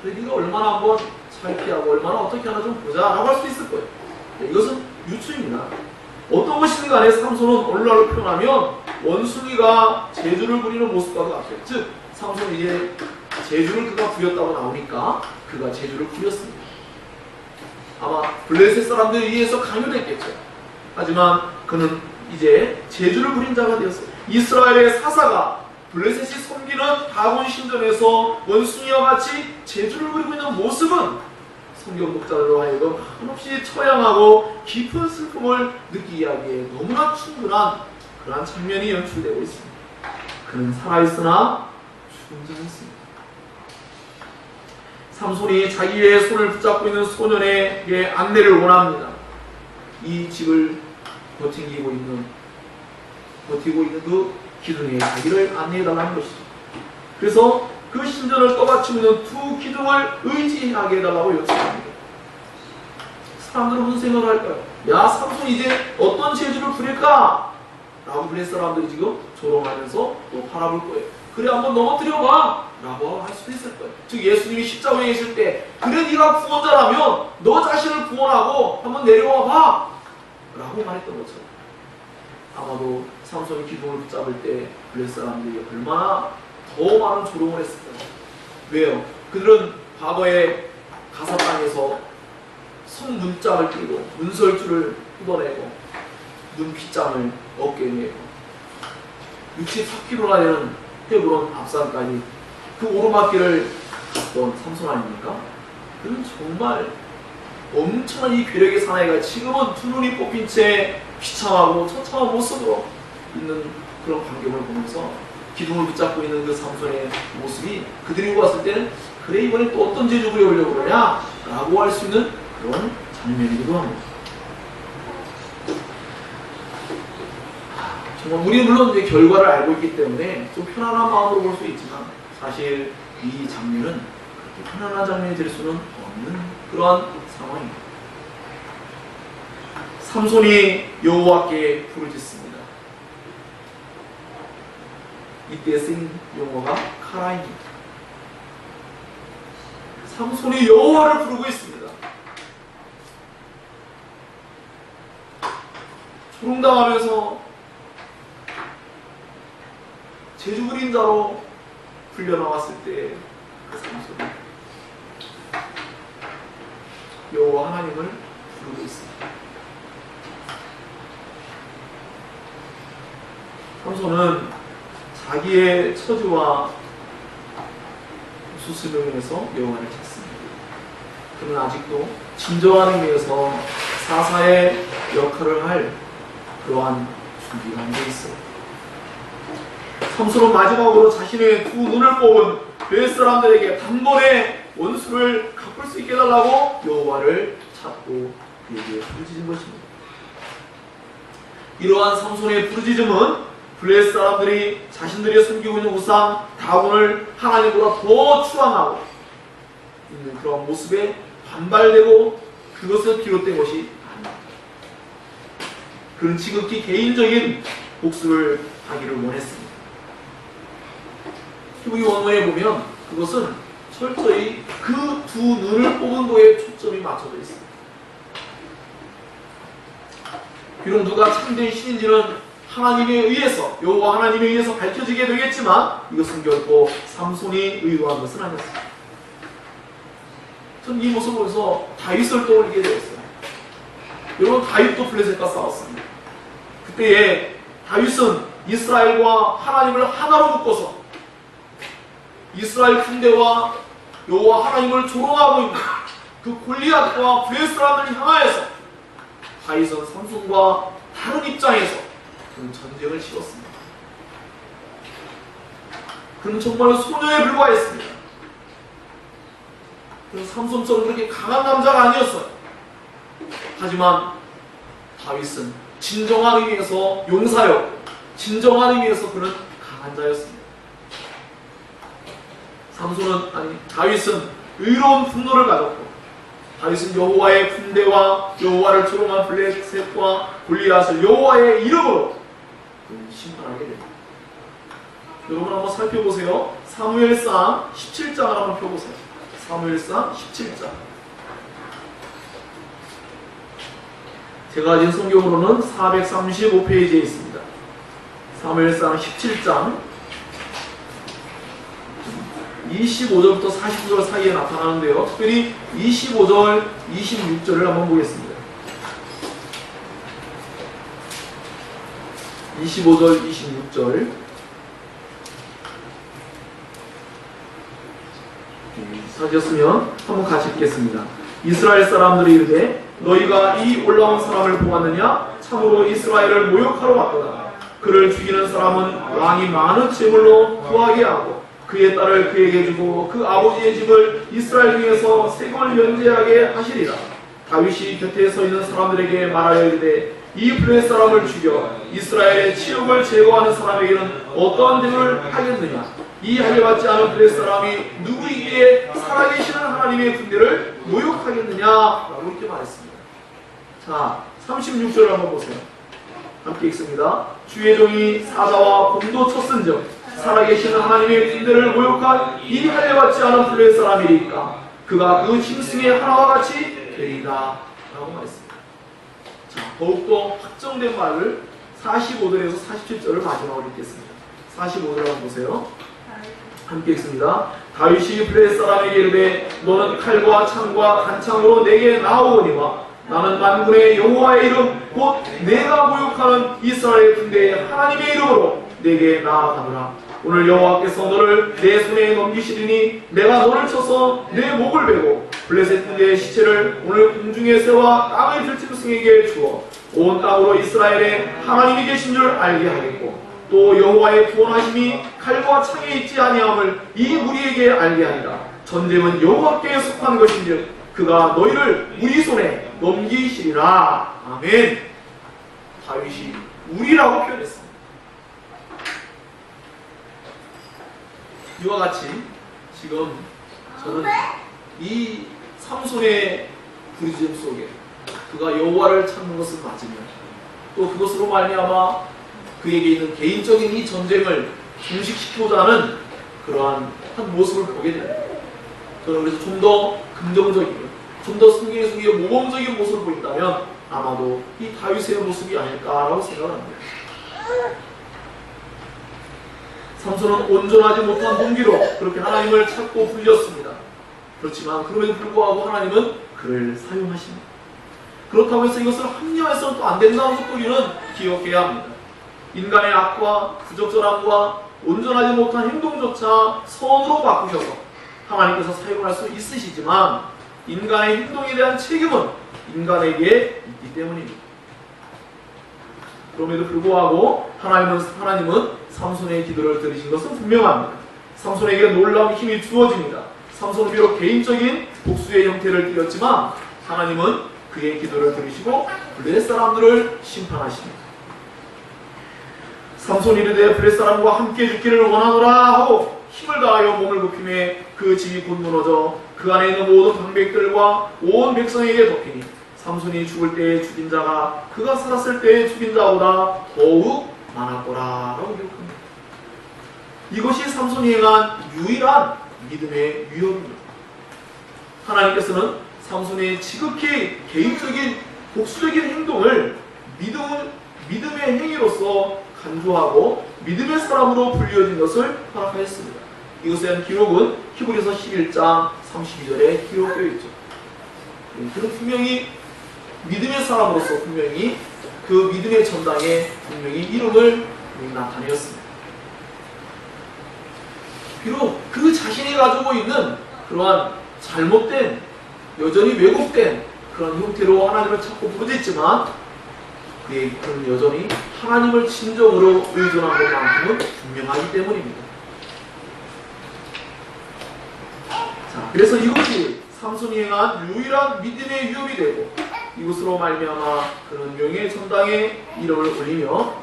근데 네가 얼마나 한번 잘 피하고 얼마나 어떻게 하나 좀 보자 라고 할 수도 있을 거예요. 이것은 유추입니다. 어떤 것이든 간에 삼손은 오늘날로 표현하면 원숭이가 재주를 부리는 모습과도 같아요. 즉 삼손은 이제 재주를 그가 부렸다고 나오니까 그가 재주를 부렸습니다. 아마 블레셋 사람들에 의해서 강요됐겠죠. 하지만 그는 이제 재주를 부린 자가 되었어요. 이스라엘의 사사가 블레셋이 섬기는 다곤 신전에서 원숭이와 같이 재주를 부리고 있는 모습은 성경 독자들로 하여금 한없이 처량하고 깊은 슬픔을 느끼게 하기에 너무나 충분한 그러한 장면이 연출되고 있습니다. 그는 살아있으나 죽은 자가 있습니다. 삼손이 자기의 손을 붙잡고 있는 소년에게 안내를 원합니다. 이 집을 버티고 있는 그 기둥에 자기를 안내해달라는 것이죠. 그래서 그 신전을 떠받치고 있는 두 기둥을 의지하게 해달라고 요청합니다. 사람들은 무슨 생각을 할까요? 야, 삼손이 이제 어떤 재주를 부릴까? 라고 블레 사람들이 지금 조롱하면서 또 바라볼 거예요. 그래, 한번 넘어뜨려봐! 라고 할 수도 있을 거예요. 즉, 예수님이 십자가에 계실 때, 그래, 네가 구원자라면 너 자신을 구원하고 한번 내려와 봐! 라고 말했던 것처럼, 아마도 삼손이 기둥을 붙잡을 때 블레 사람들이 얼마나 더 많은 조롱을 했을 거예요. 왜요? 그들은 과거에 가사 땅에서 손 문짝을 끼고 문설주를 뜯어내고 눈핏장을 어깨에 메고 64km나 되는 헤브론 앞산까지 그 오르막길을 갔던 삼손 아닙니까? 그는 정말 엄청난 이 괴력의 사나이가 지금은 두 눈이 뽑힌 채 비참하고 처참한 모습으로 있는 그런 광경을 보면서 기둥을 붙잡고 있는 그 삼손의 모습이 그들이 보았을 때는 그래, 이번에 또 어떤 재주 부려보려고 그러냐? 라고 할 수 있는 그런 장면이기도 합니다. 정말 우리는 물론 이제 결과를 알고 있기 때문에 좀 편안한 마음으로 볼 수 있지만 사실 이 장면은 그렇게 편안한 장면이 될 수는 없는 그러한 상황입니다. 삼손이 여호와께 부르짖습니다. 이때 쓰인 용어가 카라입니다. 삼손이 여호와를 부르고 있습니다. 조롱당하면서 재주 부린 자로 불려나왔을 때 그 삼손이 여호와 하나님을 부르고 있습니다. 삼손은 자기의 처지와 수수명에서 여호와를 찾습니다. 그는 아직도 진정한 의미에서 사사의 역할을 할 그러한 준비가 안 돼 있어요. 삼손은 마지막으로 자신의 두 눈을 뽑은 그 사람들에게 단번에 원수를 갚을 수 있게 해달라고 여호와를 찾고 그에게 부르짖은 것입니다. 이러한 삼손의 부르짖음은 블레셋 사람들이 자신들이 섬기고 있는 우상 다곤을 하나님보다 더 추앙하고 있는 그런 모습에 반발되고 그것에서 비롯된 것이 아닙니다. 그는 지극히 개인적인 복수를 하기를 원했습니다. 이 원문에 보면 그것은 철저히 그 두 눈을 뽑은 거에 초점이 맞춰져 있습니다. 비록 누가 참된 신인지는 하나님에 의해서, 여호와 하나님에 의해서 밝혀지게 되겠지만 이것은 결코 삼손이 의도한 것은 아니었습니다. 전 이 모습을 보면서 다윗을 떠올리게 되었어요. 여러분, 다윗도 블레셋과 싸웠습니다. 그때에 다윗은 이스라엘과 하나님을 하나로 묶어서 이스라엘 군대와 여호와 하나님을 조롱하고 있는 그 골리앗과 블레셋 사람들을 향하여서 다윗은 삼손과 다른 입장에서 그는 전쟁을 치렀습니다. 그는 정말로 소녀에 불과했습니다. 그는 삼손처럼 그렇게 강한 남자가 아니었어요. 하지만 다윗은 진정한 의미에서 용사였고 진정한 의미에서 그는 강한 자였습니다. 다윗은 의로운 분노를 가졌고 다윗은 여호와의 군대와 여호와를 조롱한 블레셋과 골리앗을 여호와의 이름으로 심판하게 됩니다. 여러분 한번 살펴보세요. 사무엘상 17장을 한번 펴보세요. 사무엘상 17장. 제가 가진 성경으로는 435페이지에 있습니다. 사무엘상 17장 25절부터 40절 사이에 나타나는데요. 특별히 25절, 26절을 한번 보겠습니다. 25절, 26절 찾으셨으면 한번 같이 읽겠습니다. 이스라엘 사람들이 이르되 너희가 이 올라온 사람을 보았느냐? 참으로 이스라엘을 모욕하러 왔도다. 그를 죽이는 사람은 왕이 많은 재물로 구하게 하고 그의 딸을 그에게 주고 그 아버지의 집을 이스라엘 중에서 세골 면제하게 하시리라. 다윗이 곁에 서 있는 사람들에게 말하여 이르되 이 블레셋 사람을 죽여 이스라엘의 치욕을 제거하는 사람에게는 어떠한 대우를 하겠느냐? 이 할례받지 않은 블레셋 사람이 누구이기에 살아계시는 하나님의 군대를 모욕하겠느냐? 라고 이렇게 말했습니다. 자, 36절 한번 보세요. 함께 읽습니다. 주의 종이 사자와 곰도 쳤은즉 살아계시는 하나님의 군대를 모욕한 이 할례받지 않은 블레 사람이니까 그가 그 짐승의 하나와 같이 되리라 라고 말했습니다. 자, 더욱더 확정된 말을 45절에서 47절을 마지막으로 읽겠습니다. 45절 한번 보세요. 함께 읽습니다. 다윗이 블레 사람에게 이르되 너는 칼과 창과 간창으로 내게 나오거니와 나는 만군의 여호와의 이름 곧 내가 모욕하는 이스라엘 군대의 하나님의 이름으로 내게 나아가노라. 오늘 여호와께서 너를 내 손에 넘기시리니 내가 너를 쳐서 내 목을 베고 블레셋 군대의 시체를 오늘 공중의 새와 땅의 들짐승에게 주어 온 땅으로 이스라엘에 하나님이 계신 줄 알게 하겠고 또 여호와의 구원하심이 칼과 창에 있지 아니함을 이 무리에게 알게 하리라. 전쟁은 여호와께 속한 것인즉 그가 너희를 우리 손에 넘기시리라. 아멘. 다윗이 우리라고 표현했습니다. 이와 같이 지금 저는 이 삼손의 부르짖음 속에 그가 여호와를 찾는 것은 맞으며 또 그것으로 말미암아 그에게 있는 개인적인 이 전쟁을 중식시키고자 하는 그러한 한 모습을 보게 됩니다. 저는 그래서 좀 더 긍정적이고 좀 더 성경의 속에 모범적인 모습을 보인다면 아마도 이 다윗의 모습이 아닐까라고 생각을 합니다. 삼손은 온전하지 못한 동기로 그렇게 하나님을 찾고 불렸습니다. 그렇지만 그럼에도 불구하고 하나님은 그를 사용하십니다. 그렇다고 해서 이것을 합리화해서는 또 안 된다는 것도 우리는 기억해야 합니다. 인간의 악과 부적절함과 온전하지 못한 행동조차 선으로 바꾸셔서 하나님께서 사용할 수 있으시지만 인간의 행동에 대한 책임은 인간에게 있기 때문입니다. 그럼에도 불구하고 하나님은 삼손의 기도를 들으신 것은 분명합니다. 삼손에게 놀라운 힘이 주어집니다. 삼손은 비록 개인적인 복수의 형태를 띠었지만 하나님은 그의 기도를 들으시고 블레셋 사람들을 심판하십니다. 삼손이 이르되 블레셋 사람과 함께 죽기를 원하노라 하고 힘을 다하여 몸을 굽히매 그 집이 곧 무너져 그 안에 있는 모든 방백들과 온 백성에게 덮이니 삼손이 죽을 때에 죽인 자가 그가 살았을 때에 죽인 자보다 더욱 많았더라 라고 기록합니다. 이것이 삼손이 행한 유일한 믿음의 위협입니다. 하나님께서는 삼손의 지극히 개인적인 복수적인 행동을 믿음의 행위로서 간주하고 믿음의 사람으로 불리어진 것을 허락하였습니다. 이것에 대한 기록은 히브리서 11장 32절에 기록되어 있죠. 그는 분명히 믿음의 사람으로서 분명히 그 믿음의 전당에 분명히 이름을 나타내었습니다. 비록 그 자신이 가지고 있는 그러한 잘못된 여전히 왜곡된 그런 형태로 하나님을 찾고 부르짖지만 그는 여전히 하나님을 진정으로 의존한 것만큼은 분명하기 때문입니다. 자, 그래서 이것이 삼손이 행한 유일한 믿음의 위협이 되고 이것으로 말미암아 그는 명예의 전당에 이름을 올리며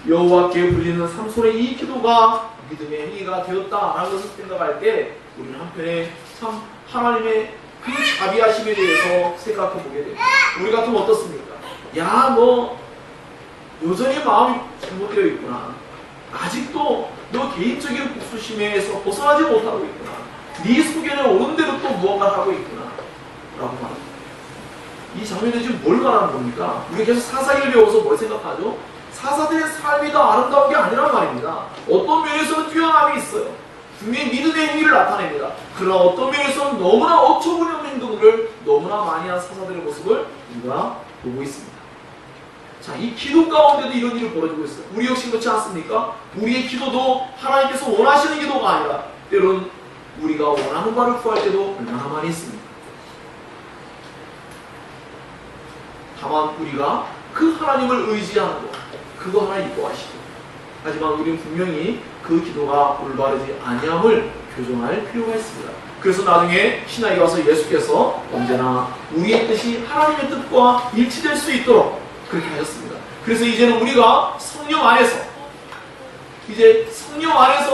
여호와께 불리는 삼손의 이 기도가 믿음의 행위가 되었다라는 것을 생각할 때 우리는 한편에 참 하나님의 그 자비하심에 대해서 생각해 보게 됩니다. 우리 같으면 어떻습니까? 야, 너 여전히 마음이 잘못되어 있구나. 아직도 너 개인적인 복수심에서 벗어나지 못하고 있구나. 네 소견에 오른 대로 또 무언가 하고 있구나 라고 말합니다. 이 장면에 지금 뭘 말하는 겁니까? 우리가 계속 사사기를 배워서 뭘 생각하죠? 사사들의 삶이 더 아름다운 게 아니란 말입니다. 어떤 면에서는 뛰어남이 있어요. 분명히 믿음의 행위를 나타냅니다. 그러나 어떤 면에서는 너무나 어처구니없는 행동을 너무나 많이 한 사사들의 모습을 우리가 보고 있습니다. 자, 이 기도 가운데도 이런 일이 벌어지고 있어요. 우리 역시 그렇지 않습니까? 우리의 기도도 하나님께서 원하시는 기도가 아니라 때로는 우리가 원하는 바를 구할 때도 얼마나 많이 있습니다. 다만 우리가 그 하나님을 의지하는 것, 그거 하나 이뻐하시죠. 하지만 우리는 분명히 그 기도가 올바르지 아니함을 교정할 필요가 있습니다. 그래서 나중에 신학에 와서 예수께서 언제나 우리의 뜻이 하나님의 뜻과 일치될 수 있도록 그렇게 하셨습니다. 그래서 이제는 우리가 성령 안에서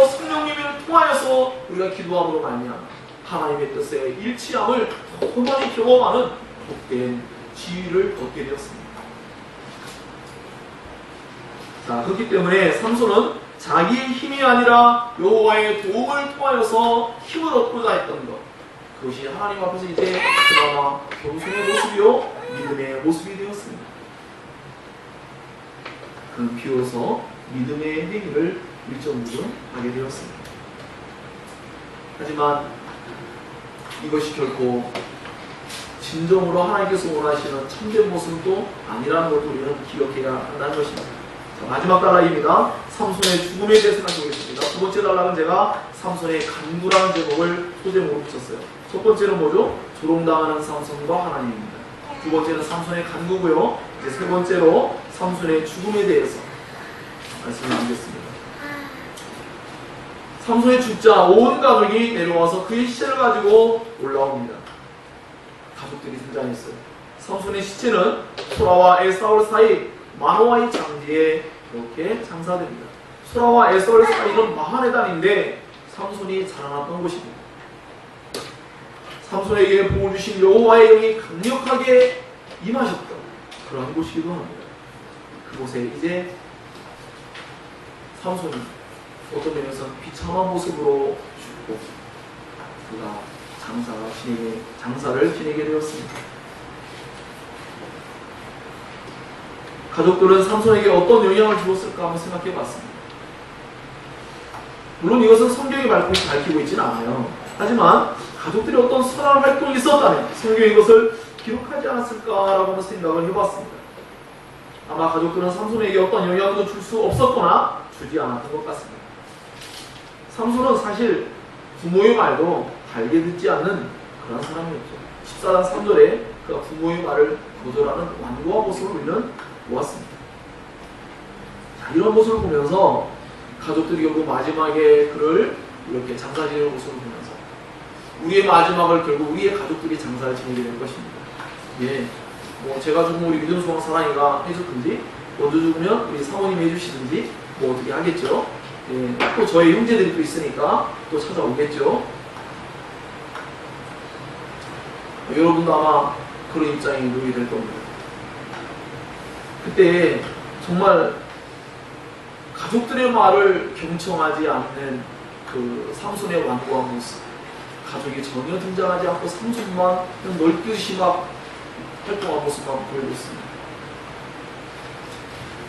성령님을 통하여서 우리가 기도함으로 말미암아 하나님의 뜻에 일치함을 더 많이 경험하는 복된 지위를 얻게 되었습니다. 자, 그렇기 때문에 삼손은 자기의 힘이 아니라 여호와의 도움을 통하여서 힘을 얻고자 했던 것, 그것이 하나님 앞에서 이제 그나마 겸손의 모습이요 믿음의 모습이 되었습니다. 그는 비로소 믿음의 행위를 일정부분 하게 되었습니다. 하지만 이것이 결코 진정으로 하나님께서 원하시는 참된 모습도 아니라는 것을 우리는 기억해야 한다는 것입니다. 자, 마지막 단락입니다. 삼손의 죽음에 대해 생각해보겠습니다. 두 번째 단락은 제가 삼손의 간구라는 제목을 소제목으로 붙였어요. 첫 번째는 뭐죠? 조롱당하는 삼손과 하나님입니다. 두 번째는 삼손의 간구고요. 이제 세 번째로 삼손의 죽음에 대해서 말씀을 드리겠습니다. 삼손이 죽자 온 가족이 내려와서 그의 시체를 가지고 올라옵니다. 가족들이 등장했어요. 삼손의 시체는 소라와 에사울 사이 마노아의 장지에 이렇게 장사됩니다. 소라와 에사울 사이는 마하네단인데 삼손이 자라났던 곳입니다. 삼손에게 복을 주신 여호와의 영이 강력하게 임하셨던 그런 곳이기도 합니다. 그곳에 이제 삼손이 어떤 면에서 비참한 모습으로 죽고 그가 장사를 지내게 되었습니다. 가족들은 삼손에게 어떤 영향을 주었을까 한번 생각해 봤습니다. 물론 이것은 성경이 밝히고 있지는 않아요. 하지만 가족들이 어떤 선한 활동이 있었다면 성경이 이것을 기록하지 않았을까라고 하는 생각을 해봤습니다. 아마 가족들은 삼손에게 어떤 영향도 줄 수 없었거나 주지 않았던 것 같습니다. 삼손은 사실 부모의 말도 달게 듣지 않는 그런 사람이었죠. 14장 3절에 그가 부모의 말을 거절하는 완고한 모습을 우리는 보았습니다. 자, 이런 모습을 보면서 가족들이 결국 마지막에 그를 이렇게 장사 지내는 모습을 보면서 우리의 마지막을 결국 우리의 가족들이 장사를 지내게 될 것입니다. 예, 뭐 제가 죽으면 우리 믿음 소망 사랑이가 해줬든지 먼저 죽으면 우리 사모님이 해주시든지 뭐 어떻게 하겠죠. 예, 또 저희 형제들이 또 있으니까 또 찾아오겠죠. 여러분도 아마 그런 입장에 놓이게 될 겁니다. 그때 정말 가족들의 말을 경청하지 않는 그 삼손의 완고한 모습, 가족이 전혀 등장하지 않고 삼손만 널뛰듯이 막 활동한 모습만 보이고 있습니다.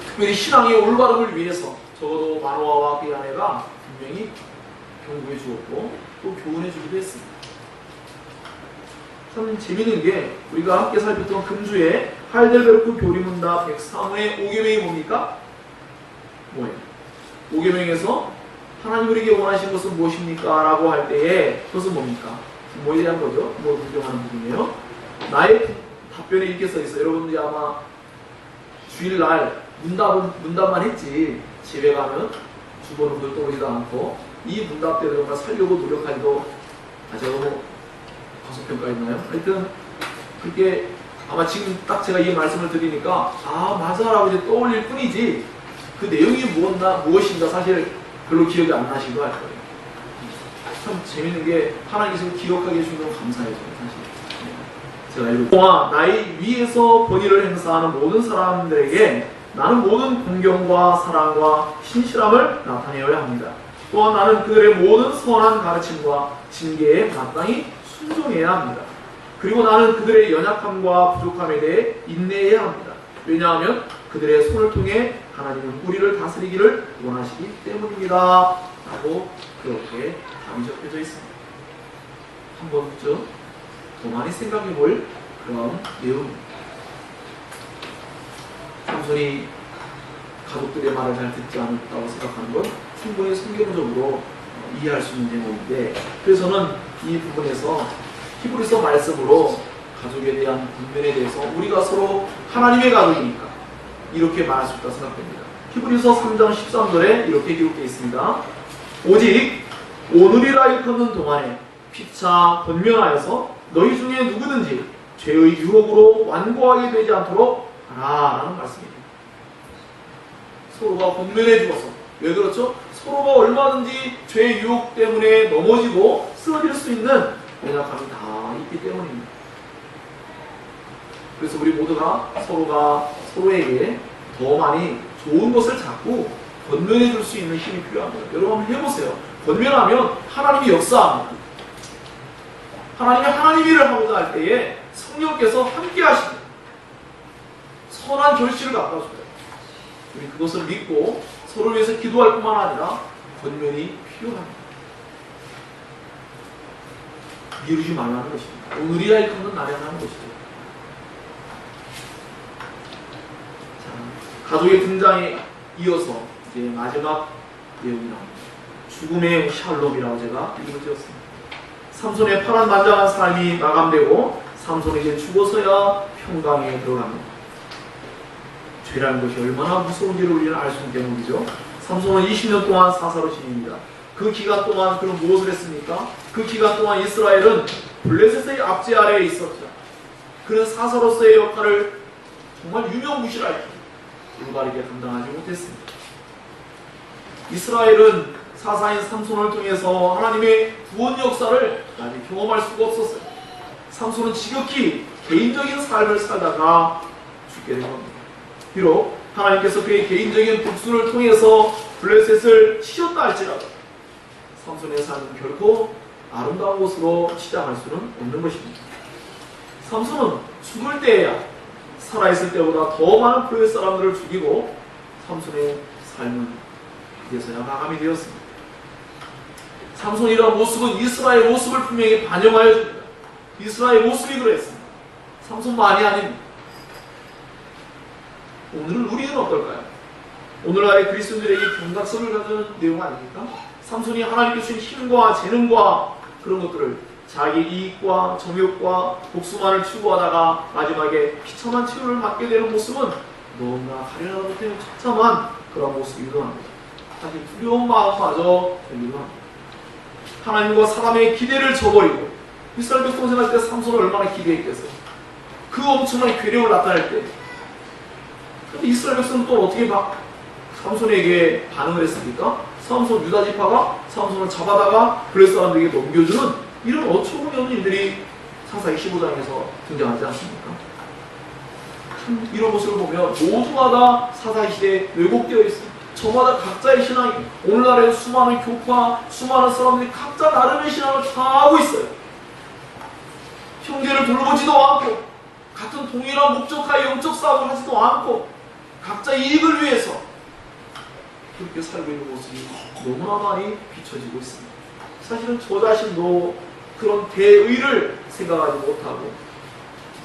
특별히 신앙의 올바름을 위해서 적어도 마노아와 그의 아내가 분명히 경고해 주었고 또 교훈해 주기도 했습니다. 참 재미있는 게 우리가 함께 살폈던 금주에 할델베르크 교리문답 103호의 5계명이 뭡니까? 뭐예요? 5계명에서 하나님 우리에게 원하신 것은 무엇입니까? 라고 할 때에 그것은 뭡니까? 뭐에 대한 거죠? 뭐 분명하는 부분이에요. 나의 답변에 이렇게 써 있어요. 여러분들이 아마 주일날 문답만 했지 집에 가면 주보는 그걸 떠오르지도 않고 이 문답대로 정말 살려고 노력하기도 제가 너무 과소평가했나요? 하여튼 그렇게 아마 지금 딱 제가 이 말씀을 드리니까 아 맞아라고 이제 떠올릴 뿐이지 그 내용이 무엇인가 사실 별로 기억이 안 나시기도 할 거예요. 참 재밌는 게 하나님께서 기억하게 해주신 건 감사해요. 사실 제가 읽을 동안 나의 위에서 권위를 행사하는 모든 사람들에게 나는 모든 공경과 사랑과 신실함을 나타내어야 합니다. 또한 나는 그들의 모든 선한 가르침과 징계에 마땅히 순종해야 합니다. 그리고 나는 그들의 연약함과 부족함에 대해 인내해야 합니다. 왜냐하면 그들의 손을 통해 하나님은 우리를 다스리기를 원하시기 때문입니다. 라고 그렇게 답이 적혀져 있습니다. 한 번쯤 더 많이 생각해 볼 그런 내용입니다. 삼손이 가족들의 말을 잘 듣지 않았다고 생각하는 건 충분히 성경적으로 이해할 수 있는 제목인데 그래서 저는 이 부분에서 히브리서 말씀으로 가족에 대한 분별에 대해서 우리가 서로 하나님의 가족이니까 이렇게 말할 수 있다고 생각됩니다. 히브리서 3장 13절에 이렇게 기록되어 있습니다. 오직 오늘이라 일컫는 동안에 피차 권면하여서 너희 중에 누구든지 죄의 유혹으로 완고하게 되지 않도록 하라 라는 말씀입니다. 서로가 권면해 주어서 왜 그렇죠? 서로가 얼마든지 죄의 유혹 때문에 넘어지고 쓰러질 수 있는 연약함이 다 있기 때문입니다. 그래서 우리 모두가 서로가 서로에게 더 많이 좋은 것을 잡고 권면해 줄 수 있는 힘이 필요합니다. 여러분 한번 해보세요. 권면하면 하나님이 역사합니다. 하나님이 하나님 일을 하고자 할 때에 성령께서 함께 하십니다. 선한 결실을 갖다 줘요. 우리 그것을 믿고 서로를 위해서 기도할 뿐만 아니라 권면이 필요합니다. 미루지 말라는 것입니다. 오늘이야 일컫는 날이라는 것이죠. 자, 가족의 등장에 이어서 이제 마지막 내용이 나옵니다. 죽음의 샬롬이라고 제가 이름을 지었습니다. 삼손의 파란만장한 삶이 마감되고 삼손이 이제 죽어서야 평강에 들어갑니다. 죄라는 것이 얼마나 무서운지를 우리는 알 수 있는 대목이죠. 삼손은 20년 동안 사사로 지냅니다. 그 기간 동안 그는 무엇을 했습니까? 그 기간 동안 이스라엘은 블레셋의 압제 아래에 있었죠. 그는 사사로서의 역할을 정말 유명무실하게 올바르게 감당하지 못했습니다. 이스라엘은 사사인 삼손을 통해서 하나님의 구원 역사를 아직 경험할 수가 없었어요. 삼손은 지극히 개인적인 삶을 살다가 죽게 된 겁니다. 비록 하나님께서 그의 개인적인 복수를 통해서 블레셋을 치셨다 할지라도 삼손의 삶은 결코 아름다운 곳으로 치장할 수는 없는 것입니다. 삼손은 죽을 때에야 살아있을 때보다 더 많은 블레셋 사람들을 죽이고 삼손의 삶은 이제서야 마감이 되었습니다. 삼손이라는 모습은 이스라엘 모습을 분명히 반영하여 줍니다. 이스라엘 모습이 그랬습니다. 삼손만이 아닙니다. 오늘은 우리는 어떨까요? 오늘날의 그리스도인들에게 경각심을 가져는 내용 아닙니까? 삼손이 하나님께 주신 힘과 재능과 그런 것들을 자기 이익과 정욕과 복수만을 추구하다가 마지막에 비참한 치유를 받게 되는 모습은 너무나 가련하다 못해 처참한 그런 모습이기도 합니다. 사실 두려운 마음마저 들기도 합니다. 하나님과 사람의 기대를 저버리고 이스라엘 백성 생활할 때 삼손을 얼마나 기대했겠어요. 그 엄청난 괴력을 나타낼 때 이스라엘 백성은 또 어떻게 삼손에게 반응을 했습니까? 삼손 유다 지파가 삼손을 잡아다가 블레셋 사람들에게 넘겨주는 이런 어처구니 없는 일들이 사사기 15장에서 등장하지 않습니까? 참 이런 모습을 보면 모두가 다 사사기 시대에 왜곡되어 있습니다. 저마다 각자의 신앙이 오늘날에 수많은 교파, 수많은 사람들이 각자 나름의 신앙을 다 하고 있어요. 형제를 돌보지도 않고 같은 동일한 목적하에 영적 싸움을 하지도 않고 각자 이익을 위해서 그렇게 살고 있는 모습이 너무나 많이 비춰지고 있습니다. 사실은 저 자신도 그런 대의를 생각하지 못하고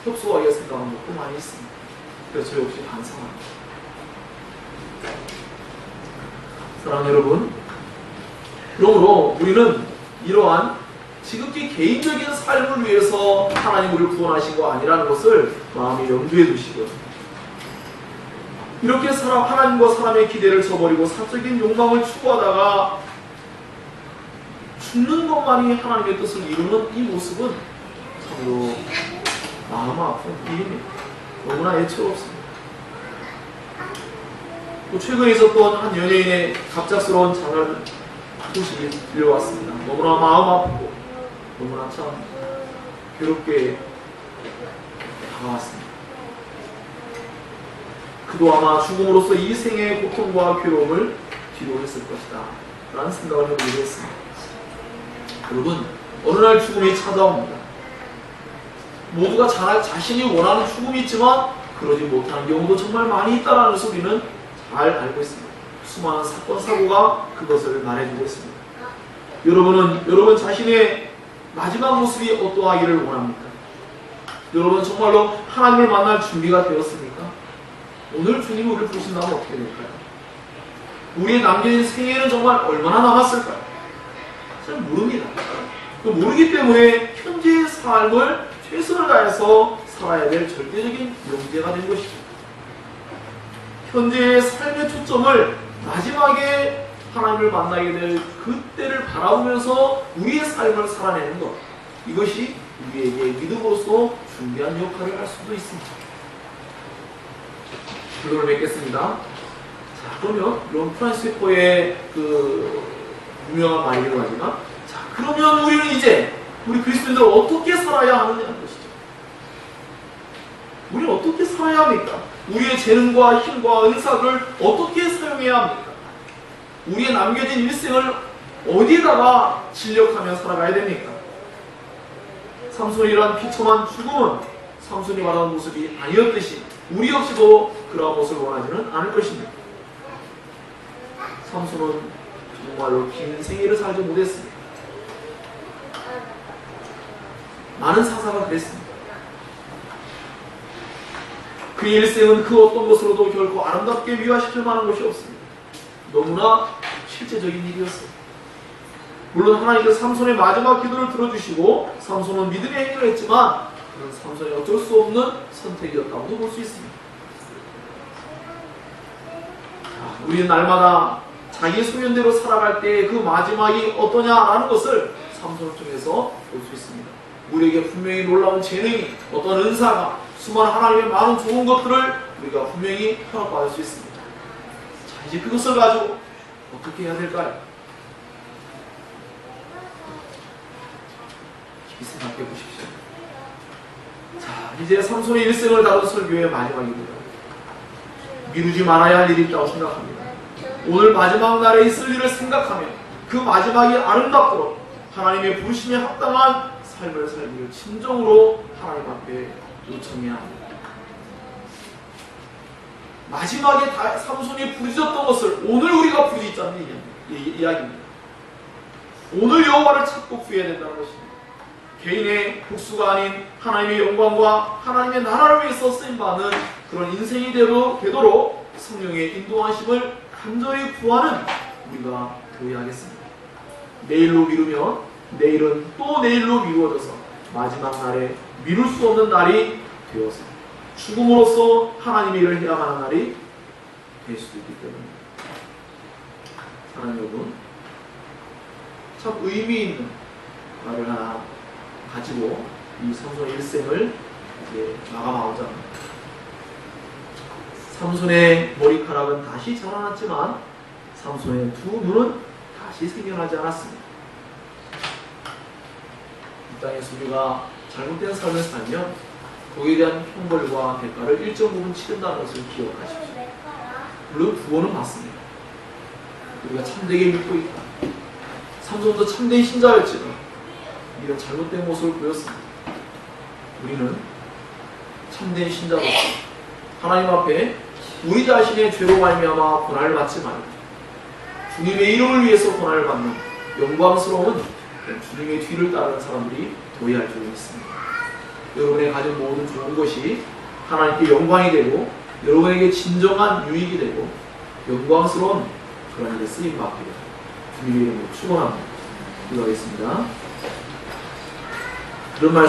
협소하게 생각하는 것도 많이 있습니다. 그래서 저 역시 반성합니다. 사랑하는 여러분, 그러므로 우리는 이러한 지극히 개인적인 삶을 위해서 하나님 우리를 구원하신 거 아니라는 것을 마음에 염두에 두시고 이렇게 하나님과 사람의 기대를 저버리고 사적인 욕망을 추구하다가 죽는 것만이 하나님의 뜻을 이루는 이 모습은 참으로 마음 아픈 일입니다. 너무나 애처롭습니다. 또 최근에 있었던 한 연예인의 갑작스러운 장안 소식이 들려왔습니다. 너무나 마음 아프고 너무나 참 괴롭게 다가왔습니다. 그도 아마 죽음으로써 이 생의 고통과 괴로움을 뒤로 했을 것이다 라는 생각을 해보기도 했습니다. 여러분, 어느 날 죽음이 찾아옵니다. 모두가 자신이 원하는 죽음이 있지만 그러지 못하는 경우도 정말 많이 있다는 것을 우리는 잘 알고 있습니다. 수많은 사건, 사고가 그것을 말해주고 있습니다. 여러분은 여러분 자신의 마지막 모습이 어떠하기를 원합니까? 여러분 정말로 하나님을 만날 준비가 되었습니까? 오늘 주님이 우리를 부르신다면 어떻게 될까요? 우리의 남겨진 생애는 정말 얼마나 남았을까요? 잘 모릅니다. 모르기 때문에 현재의 삶을 최선을 다해서 살아야 될 절대적인 명제가 된 것입니다. 현재의 삶의 초점을 마지막에 하나님을 만나게 될 그때를 바라보면서 우리의 삶을 살아내는 것, 이것이 우리에게 믿음으로서 중요한 역할을 할 수도 있습니다. 결론을 맺겠습니다. 자, 그러면 이런 프란시스 웨퍼의 그 유명한 말이기도 하지만, 자, 그러면 우리는 이제 우리 그리스도인들 어떻게 살아야 하느냐는 것이죠. 우리는 어떻게 살아야 합니까? 우리의 재능과 힘과 은사를 어떻게 사용해야 합니까? 우리의 남겨진 일생을 어디에다가 진력하며 살아가야 됩니까? 삼손이란 비참한 죽음은 삼손이 말하는 모습이 아니었듯이 우리 역시도 그러한 모습을 원하지는 않을 것입니다. 삼손은 정말로 긴 생애를 살지 못했습니다. 많은 사사가 그랬습니다. 그의 일생은 그 어떤 것으로도 결코 아름답게 미화시킬 만한 것이 없습니다. 너무나 실제적인 일이었어요. 물론 하나님께서 삼손의 마지막 기도를 들어주시고 삼손은 믿음의 행위를 했지만 그는 삼손이 어쩔 수 없는 선택이었다고도 볼 수 있습니다. 우리는 날마다 자기 소견대로 살아갈 때 그 마지막이 어떠냐라는 것을 삼손을 통해서 볼 수 있습니다. 우리에게 분명히 놀라운 재능이, 어떤 은사가, 수많은 하나님의 많은 좋은 것들을 우리가 분명히 허락받을 수 있습니다. 자, 이제 그것을 가지고 어떻게 해야 될까요? 깊이 생각해 보십시오. 자, 이제 삼손의 일생을 다룬 설교의 마지막입니다. 미루지 말아야 할 일이 있다고 생각합니다. 오늘 마지막 날에 있을 일을 생각하며 그 마지막이 아름답도록 하나님의 부르심에 합당한 삶을 살기를 진정으로 하나님 앞에 요청해야 합니다. 마지막에 삼손이 부르짖었던 것을 오늘 우리가 부르짖자는 이야기입니다. 오늘 여호와를 찾고 구해야 된다는 것입니다. 개인의 복수가 아닌 하나님의 영광과 하나님의 나라를 위해서 쓰임받는 그런 인생이 되도록 성령의 인도하심을 간절히 구하는 우리가 되어야 하겠습니다. 내일로 미루면 내일은 또 내일로 미루어져서 마지막 날에 미룰 수 없는 날이 되어서 죽음으로써 하나님의 일을 해야만 하는 날이 될 수도 있기 때문입니다. 사랑하는 여러분, 참 의미 있는 말을 하나 가지고 이 삼손의 일생을 이제 마감하고자 합니다. 삼손의 머리카락은 다시 자라났지만 삼손의 두 눈은 다시 생겨나지 않았습니다. 이 땅에서 우리가 잘못된 삶을 살면 거기에 대한 형벌과 대가를 일정 부분 치른다는 것을 기억하십시오. 물론 구원은 받습니다. 우리가 참되게 믿고 있다. 삼손도 참된 신자였지만 이런 잘못된 모습을 보였습니다. 우리는 참된 신자로서 하나님 앞에 우리 자신의 죄로 말미암아 고난을 받지 말고 주님의 이름을 위해서 고난을 받는 영광스러운 주님의 뒤를 따르는 사람들이 되어야 할 줄을 믿습니다. 여러분의 가진 모든 좋은 것이 하나님께 영광이 되고 여러분에게 진정한 유익이 되고 영광스러운 그런 일에 쓰임받기를 주님의 이름으로 축원합니다. 기도하겠습니다. 그런 말